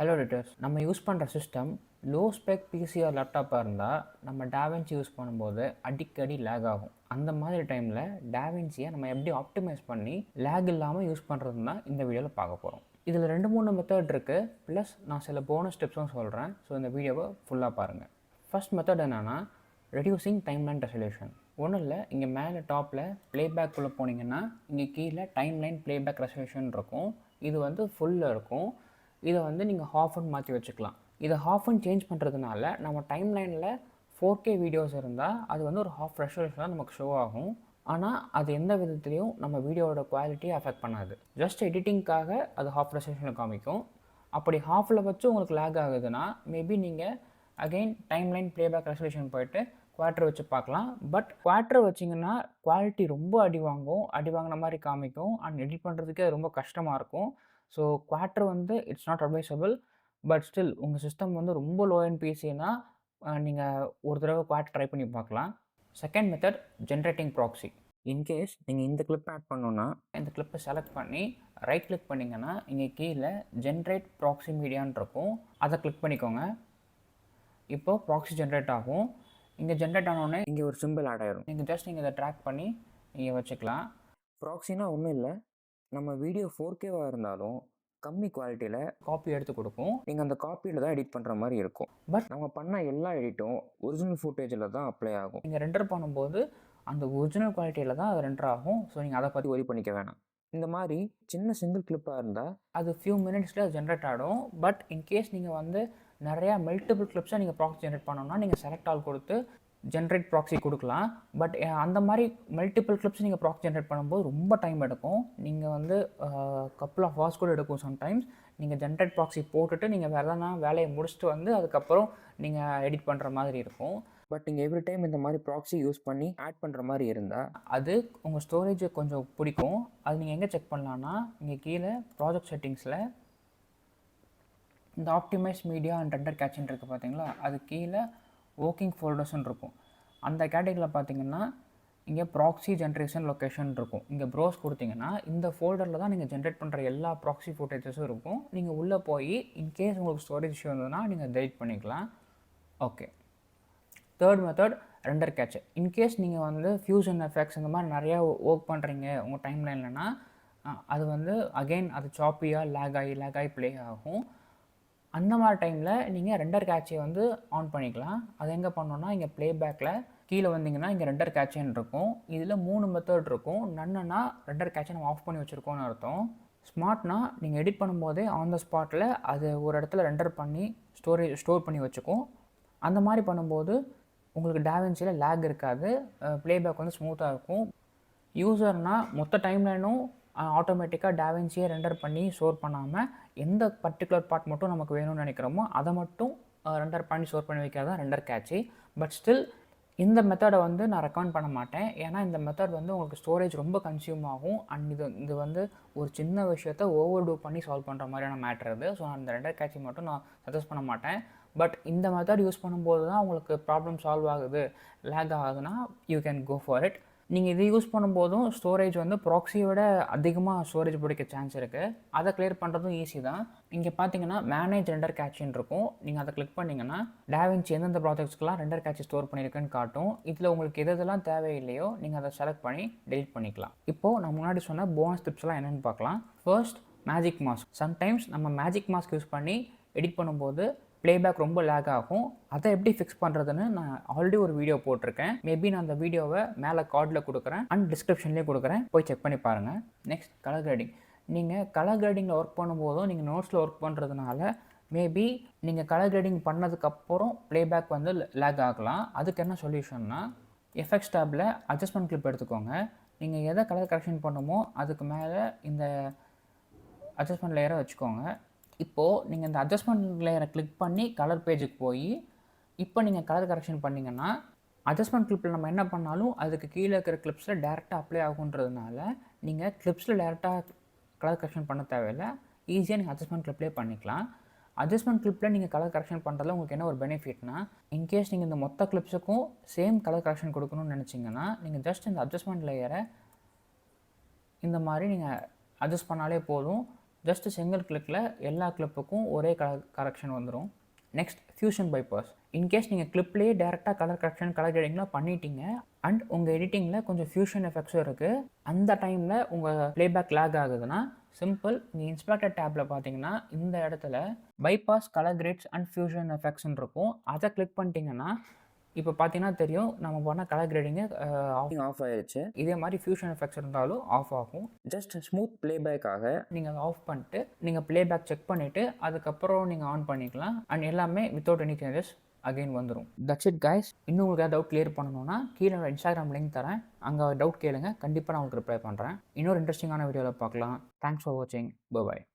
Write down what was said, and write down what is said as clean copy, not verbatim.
Hello editors, நம்ம use பண்ணுற system low spec PC or லேப்டாப்பாக இருந்தால் நம்ம DaVinci யூஸ் பண்ணும்போது அடிக்கடி லேக் ஆகும். அந்த மாதிரி டைமில் DaVinciயை நம்ம எப்படி ஆப்டிமைஸ் பண்ணி லேக் இல்லாமல் யூஸ் பண்ணுறதுன்னு தான் இந்த வீடியோவில் பார்க்க போகிறோம். இதில் 2-3 மெத்தட் இருக்குது, ப்ளஸ் நான் சில போனஸ் டிப்ஸும் சொல்கிறேன். ஸோ இந்த வீடியோவை ஃபுல்லாக பாருங்கள். ஃபர்ஸ்ட் மெத்தட் என்னென்னா ரெடியூசிங் டைம்லைன் ரெசல்யூஷன். ஒன்றும் இல்லை, இங்கே மேலே டாப்பில் ப்ளேபேக்குள்ளே போனீங்கன்னா இங்கே கீழே டைம்லைன் ப்ளேபேக் ரெசல்யூஷன் இருக்கும். இது வந்து ஃபுல்லில் இருக்கும். இதை வந்து நீங்கள் ஹாஃப் அண்ட் மாற்றி வச்சுக்கலாம். இதை ஹாஃப் அண்ட் சேஞ்ச் பண்ணுறதுனால நம்ம டைம்லைனில் 4K வீடியோஸ் இருந்தால் அது வந்து ஒரு ஹாஃப் ரெசல்யூஷனாக நமக்கு ஷோ ஆகும். ஆனால் அது எந்த விதத்துலையும் நம்ம வீடியோவோட குவாலிட்டியை அஃபெக்ட் பண்ணாது. ஜஸ்ட் எடிட்டிங்காக அது ஹாஃப் ரெசல்யூஷனில் காமிக்கும். அப்படி ஹாஃபில் வச்சு உங்களுக்கு லேக் ஆகுதுன்னா மேபி நீங்கள் அகெயின் டைம்லைன் ப்ளேபேக் ரெசல்யூஷன் போய்ட்டு குவார்ட்டர் வச்சு பார்க்கலாம். பட் குவார்ட்டர் வச்சிங்கன்னா குவாலிட்டி ரொம்ப அடி வாங்கின மாதிரி காமிக்கும். அண்ட் எடிட் பண்ணுறதுக்கே ரொம்ப கஷ்டமாக இருக்கும். ஸோ குவார்ட்டர் வந்து it's not advisable. But still உங்கள் சிஸ்டம் வந்து ரொம்ப லோ எண்ட் பிசினா நீங்கள் ஒரு தடவை குவார்ட்டர் ட்ரை பண்ணி பார்க்கலாம். Second method generating proxy. In case நீங்கள் இந்த கிளிப் ஆட் பண்ணணுன்னா இந்த கிளிப்பை செலக்ட் பண்ணி ரைட் கிளிக் பண்ணிங்கன்னா இங்கே கீழே ஜென்ரேட் ப்ராக்ஸி மீடியான்னு இருக்கும். அதை கிளிக் பண்ணிக்கோங்க. இப்போது ப்ராக்ஸி ஜென்ரேட் ஆகும். இங்கே ஜென்ரேட் ஆனோடனே இங்கே ஒரு சிம்பிள் ஆட் ஆயிரும். நீங்கள் ஜஸ்ட் நீங்கள் இதை ட்ராக் பண்ணி நீங்கள் வச்சுக்கலாம். ப்ராக்ஸினா ஒன்றும் இல்லை, நம்ம வீடியோ 4Kவாக இருந்தாலும் கம்மி குவாலிட்டியில் காப்பி எடுத்து கொடுக்கும். நீங்கள் அந்த காப்பியில் தான் எடிட் பண்ணுற மாதிரி இருக்கும். பட் நம்ம பண்ண எல்லா எடிட்டும் ஒரிஜினல் ஃபுட்டேஜில் தான் அப்ளை ஆகும். நீங்கள் ரெண்டர் பண்ணும்போது அந்த ஒரிஜினல் குவாலிட்டியில் தான் அது ரெண்டர் ஆகும். ஸோ நீங்கள் அதை பற்றி ஒரி பண்ணிக்க வேணாம். இந்த மாதிரி சின்ன சிங்கிள் கிளிப்பாக இருந்தால் அது ஃபியூ மினிட்ஸில் ஜென்ரேட் ஆகிடும். பட் இன்கேஸ் நீங்கள் வந்து நிறையா மல்டிபிள் கிளிப்ஸை நீங்கள் ப்ராக்ஸி ஜென்ரேட் பண்ணோம்னா நீங்கள் செலக்ட் ஆல் கொடுத்து ஜென்ரேட் ப்ராக்ஸி கொடுக்கலாம். பட் அந்த மாதிரி மல்டிபிள் கிளிப்ஸ் நீங்கள் ப்ராக்ஸி ஜென்ரேட் பண்ணும்போது ரொம்ப டைம் எடுக்கும். நீங்கள் வந்து கப்புள் ஆஃப் ஹவர்ஸ் கூட எடுக்கும் சம்டைம்ஸ். நீங்கள் ஜென்ரேட் ப்ராக்ஸி போட்டுட்டு நீங்கள் வேறு எதனா வேலையை முடிச்சுட்டு வந்து அதுக்கப்புறம் நீங்கள் எடிட் பண்ணுற மாதிரி இருக்கும். பட் நீங்கள் எவ்ரி டைம் இந்த மாதிரி ப்ராக்ஸி யூஸ் பண்ணி ஆட் பண்ணுற மாதிரி இருந்தால் அது உங்கள் ஸ்டோரேஜை கொஞ்சம் பிடிக்கும். அது நீங்கள் எங்கே செக் பண்ணலான்னா இங்கே கீழே ப்ராஜெக்ட் செட்டிங்ஸில் இந்த ஆப்டிமைஸ் மீடியா அண்ட் ரெண்டர் கேட்சின்னு இருக்குது பார்த்தீங்களா, அது கீழே ஒர்க்கிங் ஃபோல்டர்ஸ்ன்னு இருக்கும். அந்த கேட்டகரியில் பார்த்தீங்கன்னா இங்கே ப்ராக்ஸி ஜென்ரேஷன் லொக்கேஷன் இருக்கும். இங்கே ப்ரோஸ் கொடுத்தீங்கன்னா இந்த ஃபோல்டரில் தான் நீங்கள் ஜென்ரேட் பண்ணுற எல்லா ப்ராக்ஸி ஃபுட்டேஜஸும் இருக்கும். நீங்கள் உள்ளே போய் இன்கேஸ் உங்களுக்கு ஸ்டோரேஜ் இஷ்யூ இருந்ததுன்னா நீங்கள் டெலிட் பண்ணிக்கலாம். Okay. Third method render catch. In case நீங்கள் வந்து ஃபியூஷன் எஃபெக்ட்ஸ் இந்த மாதிரி நிறையா ஒர்க் பண்ணுறீங்க உங்கள் டைம்லைன்லனா அது வந்து அகெயின் அது சாப்பியாக லேக் ஆகி ப்ளே ஆகும். அந்த மாதிரி டைமில் நீங்கள் ரெண்டர் கேட்சை வந்து ஆன் பண்ணிக்கலாம். அது எங்கே பண்ணோன்னா இங்கே ப்ளேபேக்கில் கீழே வந்தீங்கன்னா இங்கே ரெண்டர் கேட்சின்னு இருக்கும். இதில் 3 மெத்தட் இருக்கும். நன்னா ரெண்டர் கேட்சை நம்ம ஆஃப் பண்ணி வச்சுருக்கோன்னு அர்த்தம். ஸ்மார்ட்னா நீங்கள் எடிட் பண்ணும்போதே ஆன் த ஸ்பாட்டில் அது ஒரு இடத்துல ரெண்டர் பண்ணி ஸ்டோர் பண்ணி வச்சுக்கும். அந்த மாதிரி பண்ணும்போது உங்களுக்கு DaVinciயில் லேக் இருக்காது, ப்ளேபேக் வந்து ஸ்மூத்தாக இருக்கும். யூசர்னால் மொத்த டைம்லைனும் ஆட்டோமேட்டிக்காக DaVinciயை ரெண்டர் பண்ணி ஸ்டோர் பண்ணாமல் எந்த பர்டிகுலர் பார்ட் மட்டும் நமக்கு வேணும்னு நினைக்கிறோமோ அதை மட்டும் ரெண்டர் பண்ணி ஸ்டோர் பண்ணி வைக்கிறது தான் ரெண்டர் கேட்சி. பட் ஸ்டில் இந்த மெத்தடை வந்து நான் ரெக்கமெண்ட் பண்ண மாட்டேன். ஏன்னா இந்த மெத்தட் வந்து உங்களுக்கு ஸ்டோரேஜ் ரொம்ப கன்சியூம் ஆகும். அண்ட் இது வந்து ஒரு சின்ன விஷயத்தை ஓவர் டூ பண்ணி சால்வ் பண்ணுற மாதிரியான மேட்ரு இது. ஸோ அந்த ரெண்டர் கேட்சி மட்டும் நான் சஜஸ்ட் பண்ண மாட்டேன். பட் இந்த மெத்தட் யூஸ் பண்ணும்போது தான் உங்களுக்கு ப்ராப்ளம் சால்வ் ஆகுது, லேக் ஆகுதுன்னா you can go for it. நீங்கள் இதை யூஸ் பண்ணும்போதும் ஸ்டோரேஜ் வந்து ப்ராக்ஸியோட அதிகமாக ஸ்டோரேஜ் பிடிக்க சான்ஸ் இருக்குது. அதை கிளியர் பண்ணுறதும் ஈஸி தான். இங்கே பார்த்தீங்கன்னா மேனேஜ் ரெண்டர் கேட்சின்னு இருக்கும். நீங்கள் அதை கிளிக் பண்ணிங்கன்னா DaVinci எந்தெந்த ப்ராஜெக்ட்ஸ்க்கெலாம் ரெண்டர் கேட்சி ஸ்டோர் பண்ணியிருக்குன்னு காட்டும். இதில் உங்களுக்கு எதெல்லாம் தேவையில்லையோ நீங்கள் அதை செலக்ட் பண்ணி டெலிட் பண்ணிக்கலாம். இப்போது நான் முன்னாடி சொன்ன போனஸ் டிப்ஸ்லாம் என்னென்னு பார்க்கலாம். First, magic mask. சம்டைம்ஸ் நம்ம மேஜிக் மாஸ்க் யூஸ் பண்ணி எடிட் பண்ணும்போது ப்ளேபேக் ரொம்ப லேக் ஆகும். அதை எப்படி ஃபிக்ஸ் பண்ணுறதுன்னு நான் ஆல்ரெடி ஒரு வீடியோ போட்டிருக்கேன். மேபி நான் அந்த வீடியோவை மேலே கார்டில் கொடுக்குறேன் அண்ட் டிஸ்கிரிப்ஷன்லேயே கொடுக்குறேன், போய் செக் பண்ணி பாருங்கள். Next, colour grading. நீங்கள் கலர் கிரேடிங்கில் ஒர்க் பண்ணும்போதும் நீங்கள் நோட்ஸில் ஒர்க் பண்ணுறதுனால மேபி நீங்கள் கலர் கிரேடிங் பண்ணதுக்கப்புறம் ப்ளேபேக் வந்து லேக் ஆகலாம். அதுக்கு என்ன சொல்யூஷன்னா எஃபெக்ட்ஸ் டேப்பில் அட்ஜஸ்ட்மெண்ட் கிளிப் எடுத்துக்கோங்க. நீங்கள் எதை கலர் கரெக்ஷன் பண்ணுமோ அதுக்கு மேலே இந்த அட்ஜஸ்ட்மெண்ட் லேயரை வச்சுக்கோங்க. இப்போது நீங்கள் இந்த அட்ஜஸ்ட்மெண்ட் லேயரை கிளிக் பண்ணி கலர் பேஜுக்கு போய் இப்போ நீங்கள் கலர் கரெக்ஷன் பண்ணிங்கன்னா அட்ஜஸ்ட்மெண்ட் கிளிப்பில் நம்ம என்ன பண்ணாலும் அதுக்கு கீழே இருக்கிற கிளிப்ஸில் டேரெக்டாக அப்ளை ஆகுன்றதுனால நீங்கள் கிளிப்ஸில் டேரெக்டாக கலர் கரெக்ஷன் பண்ண தேவையில்லை. ஈஸியாக நீங்கள் அட்ஜஸ்ட்மெண்ட் கிளிப்லேயே பண்ணிக்கலாம். அட்ஜஸ்ட்மெண்ட் கிளிப்பில் நீங்கள் கலர் கரெக்ஷன் பண்ணுறதுல உங்களுக்கு என்ன ஒரு பெனிஃபிட்னா, இன்கேஸ் நீங்கள் இந்த மொத்த கிளிப்ஸுக்கும் சேம் கலர் கரெக்ஷன் கொடுக்கணும்னு நினச்சிங்கன்னா நீங்கள் ஜஸ்ட் இந்த அட்ஜஸ்ட்மெண்ட் லேயரை இந்த மாதிரி நீங்கள் அட்ஜஸ்ட் பண்ணாலே போதும். ஜஸ்ட் சிங்கிள் கிளிக்கில் எல்லா கிளிப்புக்கும் ஒரே கரெக்ஷன் வந்துடும். Next fusion bypass. இன்கேஸ் நீங்கள் கிளிப்லேயே டேரெக்டாக கலர் கரெக்ஷன் கலர் கிரேடிங்லாம் பண்ணிட்டீங்க அண்ட் உங்கள் எடிட்டிங்கில் கொஞ்சம் ஃபியூஷன் எஃபெக்ட்ஸும் இருக்குது, அந்த டைமில் உங்கள் ப்ளேபேக் லேக் ஆகுதுன்னா சிம்பிள், நீங்கள் இன்ஸ்பெக்டர் டேப்பில் பார்த்தீங்கன்னா இந்த இடத்துல bypass colour grades and fusion எஃபெக்ட்ஸ்ன்னு இருக்கும். அதை கிளிக் பண்ணிட்டீங்கன்னா இப்போ பார்த்தீங்கன்னா தெரியும் நம்ம பண்ண கலர் கிரேடிங்கு ஆஃப் ஆயிடுச்சு. இதே மாதிரி ஃபியூஷன் எஃபெக்ட்ஸ் இருந்தாலும் ஆஃப் ஆகும். ஜஸ்ட் ஸ்மூத் ப்ளேபேக்காக நீங்கள் அதை ஆஃப் பண்ணிட்டு நீங்கள் ப்ளேபேக் செக் பண்ணிவிட்டு அதுக்கப்புறம் நீங்கள் ஆன் பண்ணிக்கலாம் அண்ட் எல்லாமே வித்தவுட் எனி சேஞ்சஸ் அகெயின் வந்துடும். That's it guys. இன்னும் உங்களுக்கு ஏதாவது டவுட் கிளியர் பண்ணணும்னா கீழே இன்ஸ்டாகிராம் லிங்க் தரேன், அங்கே டவுட் கேளுங்க, கண்டிப்பாக நான் உங்களுக்கு ரிப்ளை பண்ணுறேன். இன்னொரு இன்ட்ரெஸ்டிங்கான வீடியோவில் பார்க்கலாம். தேங்க்ஸ் ஃபார் வாட்சிங். பை.